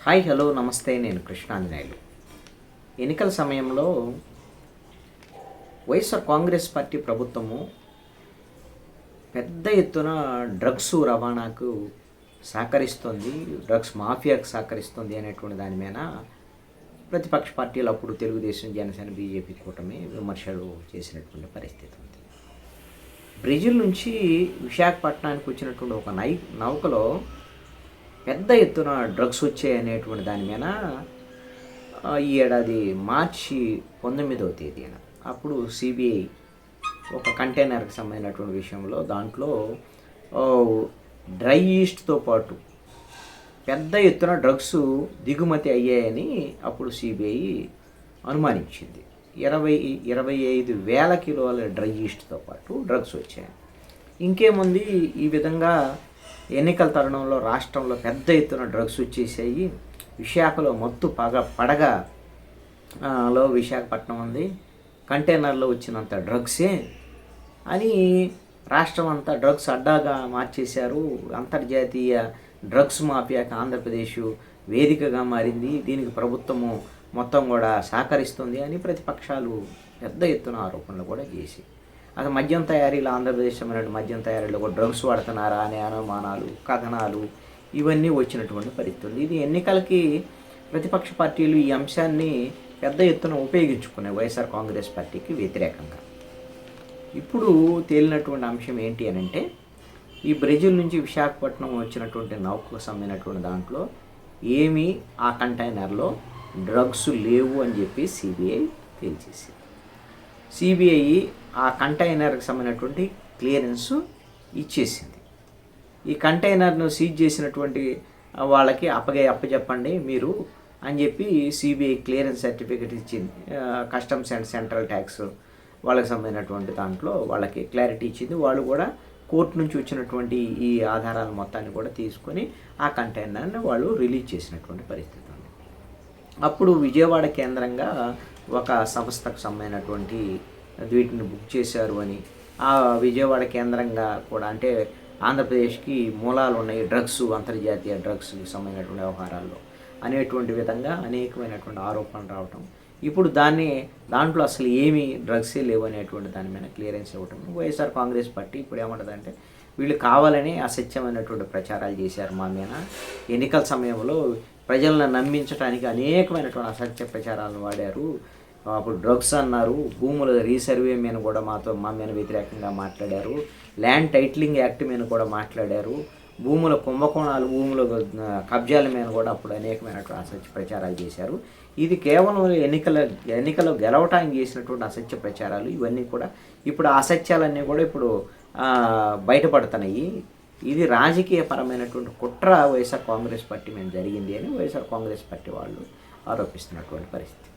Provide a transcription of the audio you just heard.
Hi hello నమస్తే, నేను కృష్ణాంజనేయులు. ఎన్నికల సమయంలో వైఎస్ఆర్ కాంగ్రెస్ పార్టీ ప్రభుత్వము పెద్ద ఎత్తున డ్రగ్స్ రవాణాకు సహకరిస్తుంది, డ్రగ్స్ మాఫియాకు సహకరిస్తుంది అనేటువంటి దాని మీద ప్రతిపక్ష పార్టీలు అప్పుడు తెలుగుదేశం, జనసేన, బీజేపీ కూటమి విమర్శలు చేసినటువంటి పరిస్థితి ఉంది. బ్రెజిల్ నుంచి విశాఖపట్నానికి వచ్చినటువంటి ఒక నౌకలో పెద్ద ఎత్తున డ్రగ్స్ వచ్చాయి అనేటువంటి దాని మీద ఈ ఏడాది మార్చి 19వ తేదీన అప్పుడు సిబిఐ ఒక కంటైనర్కి సంబంధించినటువంటి విషయంలో దాంట్లో డ్రై ఈస్ట్తో పాటు పెద్ద ఎత్తున డ్రగ్స్ దిగుమతి అయ్యాయని అప్పుడు సిబిఐ అనుమానించింది. 25,000 కిలోల డ్రై ఈస్ట్తో పాటు డ్రగ్స్ వచ్చాయి. ఇంకేముంది, ఈ విధంగా ఎన్నికల తరుణంలో రాష్ట్రంలో పెద్ద ఎత్తున డ్రగ్స్ వచ్చేసాయి. విశాఖలో మత్తు పడగలో విశాఖపట్నం ఉంది, కంటైనర్లో వచ్చినంత డ్రగ్సే అని రాష్ట్రం అంతా డ్రగ్స్ అడ్డాగా మార్చేశారు. అంతర్జాతీయ డ్రగ్స్ మాఫియాకి ఆంధ్రప్రదేశ్ వేదికగా మారింది, దీనికి ప్రభుత్వము మొత్తం కూడా సహకరిస్తుంది అని ప్రతిపక్షాలు పెద్ద ఎత్తున ఆరోపణలు కూడా చేసి, అసలు మద్యం తయారీలో ఆంధ్రప్రదేశ్ మద్యం తయారీలో కూడా డ్రగ్స్ వాడుతున్నారా అనే అనుమానాలు, కథనాలు ఇవన్నీ వచ్చినటువంటి పరిస్థితి. ఇది ఎన్నికలకి ప్రతిపక్ష పార్టీలు ఈ అంశాన్ని పెద్ద ఎత్తున ఉపయోగించుకున్నాయి వైఎస్ఆర్ కాంగ్రెస్ పార్టీకి వ్యతిరేకంగా. ఇప్పుడు తేలినటువంటి అంశం ఏంటి అని అంటే, ఈ బ్రెజిల్ నుంచి విశాఖపట్నం వచ్చినటువంటి నౌకకు సంబంధించినటువంటి దాంట్లో ఏమీ ఆ కంటైనర్లో డ్రగ్స్ లేవు అని చెప్పి సిబిఐ తేల్చేసింది. సిబిఐ ఆ కంటైనర్కి సంబంధించినటువంటి క్లియరెన్స్ ఇచ్చేసింది. ఈ కంటైనర్ను సీజ్ చేసినటువంటి వాళ్ళకి అప్పచెప్పండి మీరు అని చెప్పి సిబిఐ క్లియరెన్స్ సర్టిఫికేట్ ఇచ్చింది. కస్టమ్స్ అండ్ సెంట్రల్ ట్యాక్స్ వాళ్ళకి సంబంధించినటువంటి దాంట్లో వాళ్ళకి క్లారిటీ ఇచ్చింది. వాళ్ళు కూడా కోర్టు నుంచి వచ్చినటువంటి ఈ ఆధారాల మొత్తాన్ని కూడా తీసుకొని ఆ కంటైనర్ని వాళ్ళు రిలీజ్ చేసినటువంటి పరిస్థితి ఉంది. అప్పుడు విజయవాడ కేంద్రంగా ఒక సంస్థకు సంబంధించినటువంటి వీటిని బుక్ చేశారు అని, ఆ విజయవాడ కేంద్రంగా కూడా అంటే ఆంధ్రప్రదేశ్కి మూలాలు ఉన్నాయి డ్రగ్స్, అంతర్జాతీయ డ్రగ్స్కి సంబంధించినటువంటి వ్యవహారాల్లో అనేటువంటి విధంగా అనేకమైనటువంటి ఆరోపణలు రావటం, ఇప్పుడు దాంట్లో అసలు ఏమీ డ్రగ్సే లేవు అనేటువంటి దాని మీద క్లియరెన్స్ ఇవ్వటం. వైఎస్ఆర్ కాంగ్రెస్ పార్టీ ఇప్పుడు ఏమంటుందంటే, వీళ్ళు కావాలని అసత్యమైనటువంటి ప్రచారాలు చేశారు మా మీద, ఎన్నికల సమయంలో ప్రజలను నమ్మించడానికి అనేకమైనటువంటి అసత్య ప్రచారాలను వాడారు, అప్పుడు డ్రగ్స్ అన్నారు, భూముల రీసర్వే మీద కూడా మా మీద వ్యతిరేకంగా మాట్లాడారు, ల్యాండ్ టైటిలింగ్ యాక్ట్ మీద కూడా మాట్లాడారు, భూముల కుంభకోణాలు, భూముల కబ్జాల మీద కూడా అప్పుడు అనేకమైనటువంటి అసత్య ప్రచారాలు చేశారు. ఇది కేవలం ఎన్నికల్లో గెలవటానికి చేసినటువంటి అసత్య ప్రచారాలు. ఇవన్నీ కూడా ఇప్పుడు ఆ అసత్యాలన్నీ కూడా ఇప్పుడు బయటపడుతున్నాయి. ఇది రాజకీయపరమైనటువంటి కుట్ర వైఎస్ఆర్ కాంగ్రెస్ పార్టీ మీద జరిగింది అని వైఎస్ఆర్ కాంగ్రెస్ పార్టీ వాళ్ళు ఆరోపిస్తున్నటువంటి పరిస్థితి.